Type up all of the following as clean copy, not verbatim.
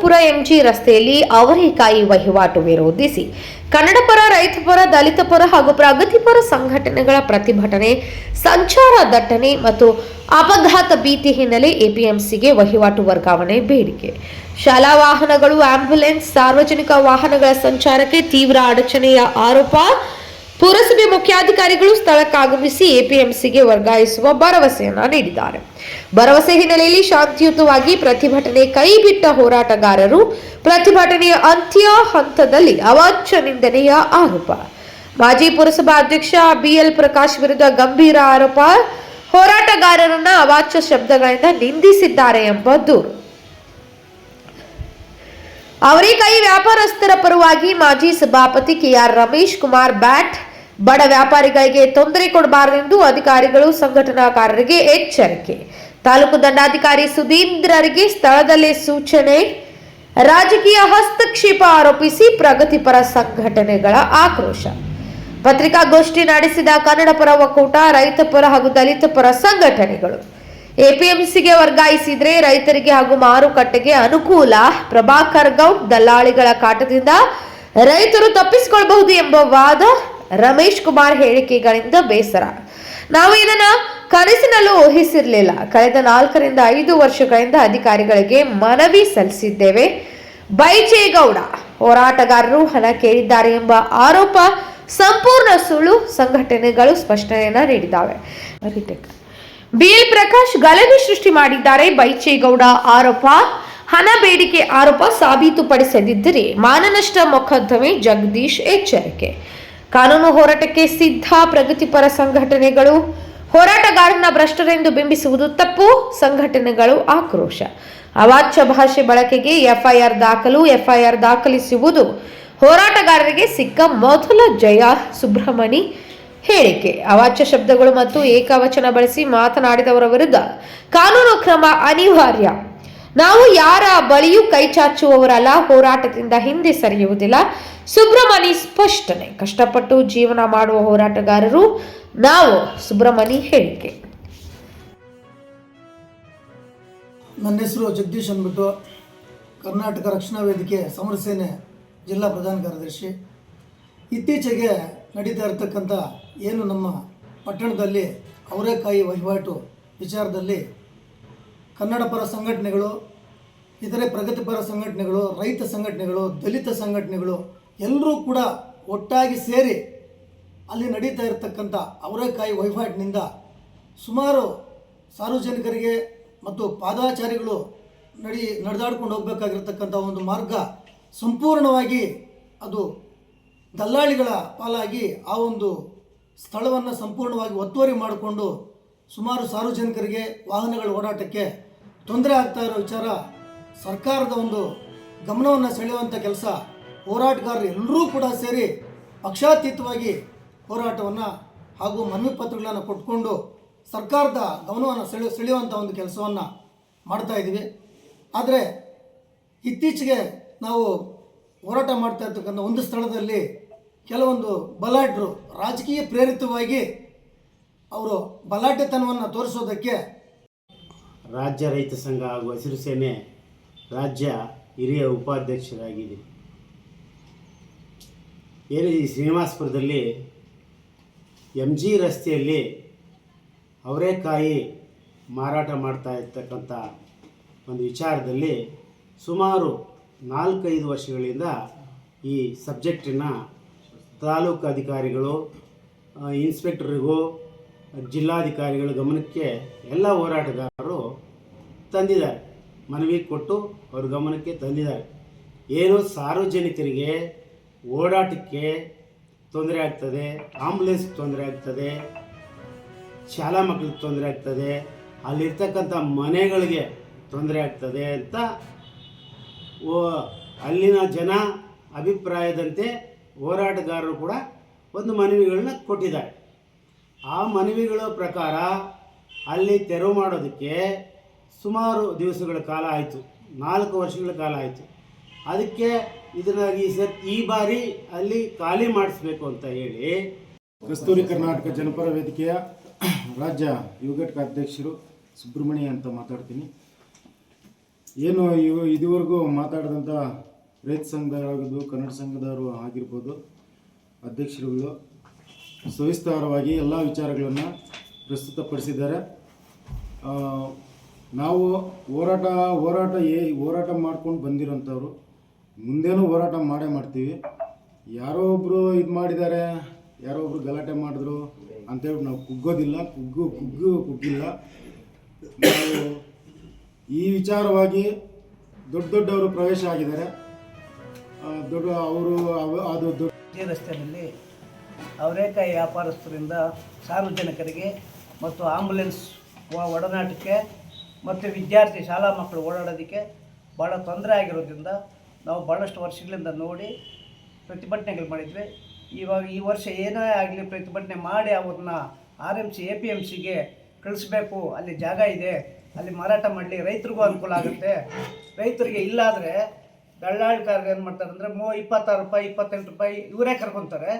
ಪುರ ಎಂಜಿ ರಸ್ತೆಯಲ್ಲಿ ಅವರೇಕಾಯಿ ವಹಿವಾಟು ವಿರೋಧಿಸಿ ಕನ್ನಡಪರ, ರೈತಪರ, ದಲಿತಪರ ಹಾಗೂ ಪ್ರಗತಿಪರ ಸಂಘಟನೆಗಳ ಪ್ರತಿಭಟನೆ, ಸಂಚಾರ ದಟ್ಟಣೆ ಮತ್ತು ಅಪಘಾತ ಭೀತಿ ಹಿನ್ನೆಲೆ ಎಪಿಎಂಸಿಗೆ ವಹಿವಾಟು ವರ್ಗಾವಣೆ ಬೇಡಿಕೆ. ಶಾಲಾ ವಾಹನಗಳು, ಆಂಬ್ಯುಲೆನ್ಸ್, ಸಾರ್ವಜನಿಕ ವಾಹನಗಳ ಸಂಚಾರಕ್ಕೆ ತೀವ್ರ ಅಡಚಣೆಯ ಆರೋಪ. ಪುರಸಭೆ ಮುಖ್ಯಾಧಿಕಾರಿಗಳು ಸ್ಥಳಕ್ಕಾಗಮಿಸಿ ಎಪಿಎಂಸಿಗೆ ವರ್ಗಾಯಿಸುವ ಭರವಸೆಯನ್ನ ನೀಡಿದ್ದಾರೆ. ಭರವಸೆ ಹಿನ್ನೆಲೆಯಲ್ಲಿ ಶಾಂತಿಯುತವಾಗಿ ಪ್ರತಿಭಟನೆ ಕೈಬಿಟ್ಟ ಹೋರಾಟಗಾರರು ಪ್ರತಿಭಟನೆಯ ಅಂತ್ಯ ಹಂತದಲ್ಲಿ ಅವಾಚ್ಯ ನಿಂದನೆಯ ಆರೋಪ. ಮಾಜಿ ಪುರಸಭಾ ಅಧ್ಯಕ್ಷ ಬಿಎಲ್ ಪ್ರಕಾಶ್ ವಿರುದ್ಧ ಗಂಭೀರ ಆರೋಪ. ಹೋರಾಟಗಾರರನ್ನ ಅವಾಚ್ಯ ಶಬ್ದಗಳಿಂದ ನಿಂದಿಸಿದ್ದಾರೆ ಎಂಬ ದೂರು. ಅವರೇಕಾಯಿ ವ್ಯಾಪಾರಸ್ಥರ ಪರವಾಗಿ ಮಾಜಿ ಸಭಾಪತಿ ಕೆಆರ್ ರಮೇಶ್ ಕುಮಾರ್ ಬ್ಯಾಟ್, ಬಡ ವ್ಯಾಪಾರಿಗಳಿಗೆ ತೊಂದರೆ ಕೊಡಬಾರದೆಂದು ಅಧಿಕಾರಿಗಳು ಸಂಘಟನಾಕಾರರಿಗೆ ಎಚ್ಚರಿಕೆ. ತಾಲೂಕು ದಂಡಾಧಿಕಾರಿ ಸುಧೀಂದ್ರರಿಗೆ ಸ್ಥಳದಲ್ಲೇ ಸೂಚನೆ. ರಾಜಕೀಯ ಹಸ್ತಕ್ಷೇಪ ಆರೋಪಿಸಿ ಪ್ರಗತಿಪರ ಸಂಘಟನೆಗಳ ಆಕ್ರೋಶ. ಪತ್ರಿಕಾಗೋಷ್ಠಿ ನಡೆಸಿದ ಕನ್ನಡಪರ ಒಕ್ಕೂಟ, ರೈತಪರ ಹಾಗೂ ದಲಿತಪರ ಸಂಘಟನೆಗಳು. ಎಪಿಎಂಸಿಗೆ ವರ್ಗಾಯಿಸಿದ್ರೆ ರೈತರಿಗೆ ಹಾಗೂ ಮಾರುಕಟ್ಟೆಗೆ ಅನುಕೂಲ. ಪ್ರಭಾಕರ್ ಗೌಡ್, ದಲ್ಲಾಳಿಗಳ ಕಾಟದಿಂದ ರೈತರು ತಪ್ಪಿಸಿಕೊಳ್ಳಬಹುದು ಎಂಬ ವಾದ. ರಮೇಶ್ ಕುಮಾರ್ ಹೇಳಿಕೆಗಳಿಂದ ಬೇಸರ. ನಾವು ಇದನ್ನ ಕನಸಿನಲ್ಲೂ ಊಹಿಸಿರಲಿಲ್ಲ. ಕಳೆದ 4 ರಿಂದ 5 ವರ್ಷಗಳಿಂದ ಅಧಿಕಾರಿಗಳಿಗೆ ಮನವಿ ಸಲ್ಲಿಸಿದ್ದೇವೆ. ಬೈಚೇಗೌಡ, ಹೋರಾಟಗಾರರು ಹಣ ಕೇಳಿದ್ದಾರೆ ಎಂಬ ಆರೋಪ ಸಂಪೂರ್ಣ ಸುಳ್ಳು. ಸಂಘಟನೆಗಳು ಸ್ಪಷ್ಟನೆಯನ್ನ ನೀಡಿದ್ದಾವೆ. ಬಿಎಲ್ ಪ್ರಕಾಶ್ ಗಲಭೆ ಸೃಷ್ಟಿ ಮಾಡಿದ್ದಾರೆ. ಬೈಚೇಗೌಡ ಆರೋಪ ಹಣ ಬೇಡಿಕೆ ಆರೋಪ ಸಾಬೀತುಪಡಿಸದಿದ್ದರೆ ಮಾನನಷ್ಟ ಮೊಕದ್ದಮೆ. ಜಗದೀಶ್ ಎಚ್ಚರಿಕೆ. ಕಾನೂನು ಹೋರಾಟಕ್ಕೆ ಸಿದ್ಧ ಪ್ರಗತಿಪರ ಸಂಘಟನೆಗಳು. ಹೋರಾಟಗಾರನ ಭ್ರಷ್ಟರೆಂದು ಬಿಂಬಿಸುವುದು ತಪ್ಪು. ಸಂಘಟನೆಗಳು ಆಕ್ರೋಶ. ಅವಾಚ್ಯ ಭಾಷೆ ಬಳಕೆಗೆ ಎಫ್ಐಆರ್ ದಾಖಲಿಸುವುದು ಹೋರಾಟಗಾರರಿಗೆ ಸಿಕ್ಕ ಮೊದಲ ಜಯ. ಸುಬ್ರಹ್ಮಣಿ ಹೇಳಿಕೆ. ಅವಾಚ್ಯ ಶಬ್ದಗಳು ಮತ್ತು ಏಕವಚನ ಬಳಸಿ ಮಾತನಾಡಿದವರ ವಿರುದ್ಧ ಕಾನೂನು ಕ್ರಮ ಅನಿವಾರ್ಯ. ನಾವು ಯಾರ ಬಳಿಯೂ ಕೈಚಾಚುವವರಲ್ಲ, ಹೋರಾಟದಿಂದ ಹಿಂದೆ ಸರಿಯುವುದಿಲ್ಲ. ಸುಬ್ರಹ್ಮಣಿ ಸ್ಪಷ್ಟನೆ. ಕಷ್ಟಪಟ್ಟು ಜೀವನ ಮಾಡುವ ಹೋರಾಟಗಾರರು ನಾವು. ಸುಬ್ರಹ್ಮಣಿ ಹೇಳಿಕೆ. ನನ್ನ ಹೆಸರು ಜಗದೀಶ್ ಅಂದ್ಬಿಟ್ಟು, ಕರ್ನಾಟಕ ರಕ್ಷಣಾ ವೇದಿಕೆ ಸಮರ ಸೇನೆ ಜಿಲ್ಲಾ ಪ್ರಧಾನ ಕಾರ್ಯದರ್ಶಿ. ಇತ್ತೀಚೆಗೆ ನಡೀತಾ ಇರತಕ್ಕಂಥ ಏನು ನಮ್ಮ ಪಟ್ಟಣದಲ್ಲಿ ಅವರೇಕಾಯಿ ವಹಿವಾಟು ವಿಚಾರದಲ್ಲಿ ಕನ್ನಡ ಪರ ಸಂಘಟನೆಗಳು, ಇತರೆ ಪ್ರಗತಿಪರ ಸಂಘಟನೆಗಳು, ರೈತ ಸಂಘಟನೆಗಳು, ದಲಿತ ಸಂಘಟನೆಗಳು ಎಲ್ಲರೂ ಕೂಡ ಒಟ್ಟಾಗಿ ಸೇರಿ ಅಲ್ಲಿ ನಡೀತಾ ಇರತಕ್ಕಂಥ ಅವರೇಕಾಯಿ ವಹಿವಾಟಿನಿಂದ ಸುಮಾರು ಸಾರ್ವಜನಿಕರಿಗೆ ಮತ್ತು ಪಾದಾಚಾರಿಗಳು ನಡೆದಾಡ್ಕೊಂಡು ಹೋಗಬೇಕಾಗಿರ್ತಕ್ಕಂಥ ಒಂದು ಮಾರ್ಗ ಸಂಪೂರ್ಣವಾಗಿ ಅದು ದಲ್ಲಾಳಿಗಳ ಪಾಲಾಗಿ ಆ ಒಂದು ಸ್ಥಳವನ್ನು ಸಂಪೂರ್ಣವಾಗಿ ಒತ್ತುವರಿ ಮಾಡಿಕೊಂಡು ಸುಮಾರು ಸಾರ್ವಜನಿಕರಿಗೆ ವಾಹನಗಳ ಓಡಾಟಕ್ಕೆ ತೊಂದರೆ ಆಗ್ತಾ ಇರೋ ವಿಚಾರ ಸರ್ಕಾರದ ಒಂದು ಗಮನವನ್ನು ಸೆಳೆಯುವಂಥ ಕೆಲಸ ಹೋರಾಟಗಾರರು ಎಲ್ಲರೂ ಕೂಡ ಸೇರಿ ಪಕ್ಷಾತೀತವಾಗಿ ಹೋರಾಟವನ್ನು ಹಾಗೂ ಮನವಿ ಪತ್ರಗಳನ್ನು ಕೊಟ್ಕೊಂಡು ಸರ್ಕಾರದ ಗಮನವನ್ನು ಸೆಳೆಯುವಂಥ ಒಂದು ಕೆಲಸವನ್ನು ಮಾಡ್ತಾ ಇದ್ದೀವಿ. ಆದರೆ ಇತ್ತೀಚೆಗೆ ನಾವು ಹೋರಾಟ ಮಾಡ್ತಾ ಇರ್ತಕ್ಕಂಥ ಒಂದು ಸ್ಥಳದಲ್ಲಿ ಕೆಲವೊಂದು ಬಲಾಢ್ಯರು ರಾಜಕೀಯ ಪ್ರೇರಿತವಾಗಿ ಅವರು ಬಲಾಢ್ಯತನವನ್ನು ತೋರಿಸೋದಕ್ಕೆ ರಾಜ್ಯ ರೈತ ಸಂಘ ಹಾಗೂ ಹಸಿರು ಸೇನೆ ರಾಜ್ಯ ಹಿರಿಯ ಉಪಾಧ್ಯಕ್ಷರಾಗಿದ್ದೀನಿ. ಏನು ಈ ಶ್ರೀನಿವಾಸಪುರದಲ್ಲಿ MG ರಸ್ತೆಯಲ್ಲಿ ಅವರೇಕಾಯಿ ಮಾರಾಟ ಮಾಡ್ತಾ ಇರ್ತಕ್ಕಂಥ ಒಂದು ವಿಚಾರದಲ್ಲಿ ಸುಮಾರು 4-5 ವರ್ಷಗಳಿಂದ ಈ ಸಬ್ಜೆಕ್ಟನ್ನು ತಾಲೂಕು ಅಧಿಕಾರಿಗಳು, ಇನ್ಸ್ಪೆಕ್ಟರಿಗೂ, ಜಿಲ್ಲಾಧಿಕಾರಿಗಳ ಗಮನಕ್ಕೆ ಎಲ್ಲ ಹೋರಾಟಗಾರರು ತಂದಿದ್ದಾರೆ. ಮನವಿ ಕೊಟ್ಟು ಅವ್ರ ಗಮನಕ್ಕೆ ತಂದಿದ್ದಾರೆ. ಏನು ಸಾರ್ವಜನಿಕರಿಗೆ ಓಡಾಟಕ್ಕೆ ತೊಂದರೆ ಆಗ್ತದೆ, ಆಂಬುಲೆನ್ಸ್ ತೊಂದರೆ ಆಗ್ತದೆ, ಶಾಲಾ ಮಕ್ಕಳಿಗೆ ತೊಂದರೆ ಆಗ್ತದೆ, ಅಲ್ಲಿರ್ತಕ್ಕಂಥ ಮನೆಗಳಿಗೆ ತೊಂದರೆ ಆಗ್ತದೆ ಅಂತ ಅಲ್ಲಿನ ಜನ ಅಭಿಪ್ರಾಯದಂತೆ ಹೋರಾಟಗಾರರು ಕೂಡ ಒಂದು ಮನವಿಗಳನ್ನ ಕೊಟ್ಟಿದ್ದಾರೆ. ಆ ಮನವಿಗಳ ಪ್ರಕಾರ ಅಲ್ಲಿ ತೆರವು ಮಾಡೋದಕ್ಕೆ ಸುಮಾರು ದಿವಸಗಳ ಕಾಲ ಆಯಿತು, 4 ವರ್ಷಗಳ ಕಾಲ ಆಯಿತು. ಅದಕ್ಕೆ ಇದನ್ನು ಈ ಬಾರಿ ಅಲ್ಲಿ ಖಾಲಿ ಮಾಡಿಸ್ಬೇಕು ಅಂತ ಹೇಳಿ ಕಸ್ತೂರಿ ಕರ್ನಾಟಕ ಜನಪರ ವೇದಿಕೆಯ ರಾಜ್ಯ ಯುವ ಘಟಕ ಅಧ್ಯಕ್ಷರು ಸುಬ್ರಹ್ಮಣ್ಯ ಅಂತ ಮಾತಾಡ್ತೀನಿ. ಏನು ಇದುವರೆಗೂ ಮಾತಾಡಿದಂಥ ರೈತ ಸಂಘದವರಾಗಿದ್ದು ಕನ್ನಡ ಸಂಘದವರು ಆಗಿರ್ಬೋದು ಅಧ್ಯಕ್ಷರುಗಳು ಸವಿಸ್ತಾರವಾಗಿ ಎಲ್ಲ ವಿಚಾರಗಳನ್ನು ಪ್ರಸ್ತುತಪಡಿಸಿದ್ದಾರೆ. ನಾವು ಹೋರಾಟ ಮಾಡ್ಕೊಂಡು ಬಂದಿರೋಂಥವ್ರು ಮುಂದೇನೂ ಹೋರಾಟ ಮಾಡೇ ಮಾಡ್ತೀವಿ. ಯಾರೋ ಒಬ್ಬರು ಇದು ಮಾಡಿದ್ದಾರೆ, ಯಾರೋ ಒಬ್ಬರು ಗಲಾಟೆ ಮಾಡಿದ್ರು ಅಂತೇಳಿ ನಾವು ಕುಗ್ಗೋದಿಲ್ಲ, ಕುಗ್ಗಿಲ್ಲ. ನಾವು ಈ ವಿಚಾರವಾಗಿ ದೊಡ್ಡವರು ಪ್ರವೇಶ ಆಗಿದ್ದಾರೆ. ಅದು ರಸ್ತೆಯಲ್ಲಿ ಅವರೇಕಾಯಿ ವ್ಯಾಪಾರಸ್ಥರಿಂದ ಸಾರ್ವಜನಿಕರಿಗೆ ಮತ್ತು ಆಂಬುಲೆನ್ಸ್ ಒಡನಾಟಕ್ಕೆ ಮತ್ತು ವಿದ್ಯಾರ್ಥಿ ಶಾಲಾ ಮಕ್ಕಳು ಓಡಾಡೋದಕ್ಕೆ ಭಾಳ ತೊಂದರೆ ಆಗಿರೋದ್ರಿಂದ ನಾವು ಭಾಳಷ್ಟು ವರ್ಷಗಳಿಂದ ನೋಡಿ ಪ್ರತಿಭಟನೆಗಳು ಮಾಡಿದ್ವಿ. ಇವಾಗ ಈ ವರ್ಷ ಏನೇ ಆಗಲಿ ಪ್ರತಿಭಟನೆ ಮಾಡಿ ಅವ್ರನ್ನ RMC APMCಗೆ ಕಳಿಸ್ಬೇಕು. ಅಲ್ಲಿ ಜಾಗ ಇದೆ, ಅಲ್ಲಿ ಮಾರಾಟ ಮಾಡಲಿ, ರೈತರಿಗೂ ಅನುಕೂಲ ಆಗುತ್ತೆ. ರೈತರಿಗೆ ಇಲ್ಲಾದರೆ ದಳ್ಳಾಳಿಕಾರರು ಏನು ಮಾಡ್ತಾರೆ ಅಂದರೆ 26 ರೂಪಾಯಿ 28 ರೂಪಾಯಿ ಇವರೇ ಕರ್ಕೊತಾರೆ,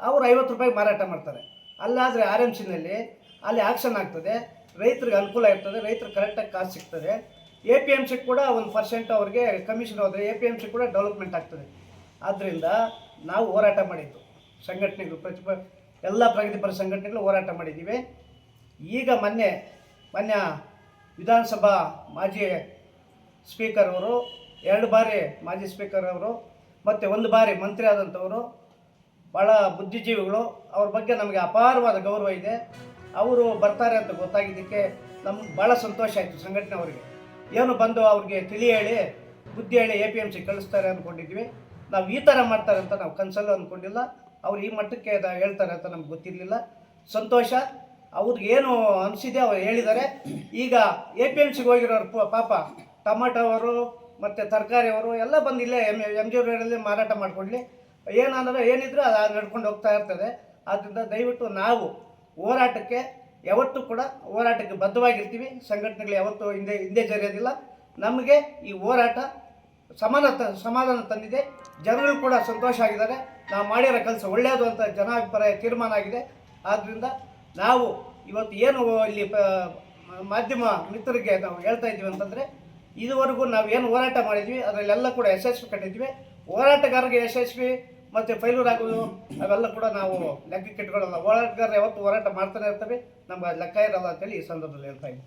ಅವರು 50 ರೂಪಾಯಿ ಮಾರಾಟ ಮಾಡ್ತಾರೆ. ಅಲ್ಲಾದರೆ RMCನಲ್ಲಿ ಅಲ್ಲಿ ಆಕ್ಷನ್ ಆಗ್ತದೆ, ರೈತರಿಗೆ ಅನುಕೂಲ ಇರ್ತದೆ, ರೈತರು ಕರೆಕ್ಟಾಗಿ ಕಾಸು ಸಿಗ್ತದೆ. APMC ಕೂಡ 1% ಅವ್ರಿಗೆ ಕಮಿಷನ್ ಹೋದರೆ APMC ಕೂಡ ಡೆವಲಪ್ಮೆಂಟ್ ಆಗ್ತದೆ. ಆದ್ದರಿಂದ ನಾವು ಹೋರಾಟ ಮಾಡಿದ್ದು ಸಂಘಟನೆಗಳು ಎಲ್ಲ ಪ್ರಗತಿಪರ ಸಂಘಟನೆಗಳು ಹೋರಾಟ ಮಾಡಿದ್ದೀವಿ. ಈಗ ಮೊನ್ನೆ ವಿಧಾನಸಭಾ ಮಾಜಿ ಸ್ಪೀಕರ್ ಅವರು, 2 ಬಾರಿ ಮಾಜಿ ಸ್ಪೀಕರ್ ಅವರು ಮತ್ತು 1 ಬಾರಿ ಮಂತ್ರಿ ಆದಂಥವರು ಭಾಳ ಬುದ್ಧಿಜೀವಿಗಳು. ಅವ್ರ ಬಗ್ಗೆ ನಮಗೆ ಅಪಾರವಾದ ಗೌರವ ಇದೆ. ಅವರು ಬರ್ತಾರೆ ಅಂತ ಗೊತ್ತಾಗಿದ್ದಕ್ಕೆ ನಮ್ಗೆ ಭಾಳ ಸಂತೋಷ ಆಯಿತು. ಸಂಘಟನೆ ಅವರಿಗೆ ಏನು ಬಂದು ಅವ್ರಿಗೆ ತಿಳಿ ಹೇಳಿ ಬುದ್ಧಿ ಹೇಳಿ APMC ಕಳಿಸ್ತಾರೆ ಅಂದ್ಕೊಂಡಿದ್ವಿ. ನಾವು ಈ ಥರ ಮಾಡ್ತಾರೆ ಅಂತ ನಾವು ಕನಸಲ್ಲೂ ಅಂದ್ಕೊಂಡಿಲ್ಲ. ಅವ್ರು ಈ ಮಟ್ಟಕ್ಕೆ ಹೇಳ್ತಾರೆ ಅಂತ ನಮ್ಗೆ ಗೊತ್ತಿರಲಿಲ್ಲ. ಸಂತೋಷ. ಅವ್ರಿಗೇನು ಅನಿಸಿದೆ ಅವ್ರು ಹೇಳಿದ್ದಾರೆ. ಈಗ APMCಗೆ ಹೋಗಿರೋರು ಪಾಪ ಟೊಮಾಟೊ ಅವರು ಮತ್ತು ತರಕಾರಿ ಅವರು ಎಲ್ಲ ಬಂದು ಇಲ್ಲೇ MG ರೋಡಲ್ಲಿ ಮಾರಾಟ ಮಾಡ್ಕೊಳ್ಳಿ, ಏನಿದ್ರು ಅದು ನಡ್ಕೊಂಡು ಹೋಗ್ತಾ ಇರ್ತದೆ. ಆದ್ದರಿಂದ ದಯವಿಟ್ಟು ನಾವು ಹೋರಾಟಕ್ಕೆ ಯಾವತ್ತೂ ಕೂಡ ಹೋರಾಟಕ್ಕೆ ಬದ್ಧವಾಗಿರ್ತೀವಿ. ಸಂಘಟನೆಗಳು ಯಾವತ್ತೂ ಹಿಂದೆ ಜರಿಯೋದಿಲ್ಲ. ನಮಗೆ ಈ ಹೋರಾಟ ಸಮಾಧಾನ ತಂದಿದೆ. ಜನಗಳು ಕೂಡ ಸಂತೋಷ ಆಗಿದ್ದಾರೆ. ನಾವು ಮಾಡಿರೋ ಕೆಲಸ ಒಳ್ಳೆಯದು ಅಂತ ಜನಾಭಿಪ್ರಾಯ ತೀರ್ಮಾನ ಆಗಿದೆ. ಆದ್ದರಿಂದ ನಾವು ಇವತ್ತು ಏನು ಇಲ್ಲಿ ಮಾಧ್ಯಮ ಮಿತ್ರರಿಗೆ ನಾವು ಹೇಳ್ತಾ ಇದ್ದೀವಿ ಅಂತಂದರೆ, ಇದುವರೆಗೂ ನಾವು ಏನು ಹೋರಾಟ ಮಾಡಿದ್ವಿ ಅದರಲ್ಲೆಲ್ಲ ಕೂಡ ಯಶಸ್ವಿ ಕಂಡಿದ್ವಿ. ಹೋರಾಟಗಾರರಿಗೆ ಯಶಸ್ವಿ ಮತ್ತು ಫೈಲೂರ್ ಆಗೋದು ಅವೆಲ್ಲ ಕೂಡ ನಾವು ಲೆಕ್ಕಕ್ಕೆ ಇಟ್ಕೊಳ್ಳಲ್ಲ. ಹೋರಾಟಗಾರರು ಯಾವತ್ತು ಹೋರಾಟ ಮಾಡ್ತಾನೆ ಇರ್ತವೆ, ನಮ್ಗೆ ಲೆಕ್ಕ ಇರಲ್ಲ ಅಂತೇಳಿ ಈ ಸಂದರ್ಭದಲ್ಲಿ ಹೇಳ್ತಾ ಇದ್ದೀವಿ.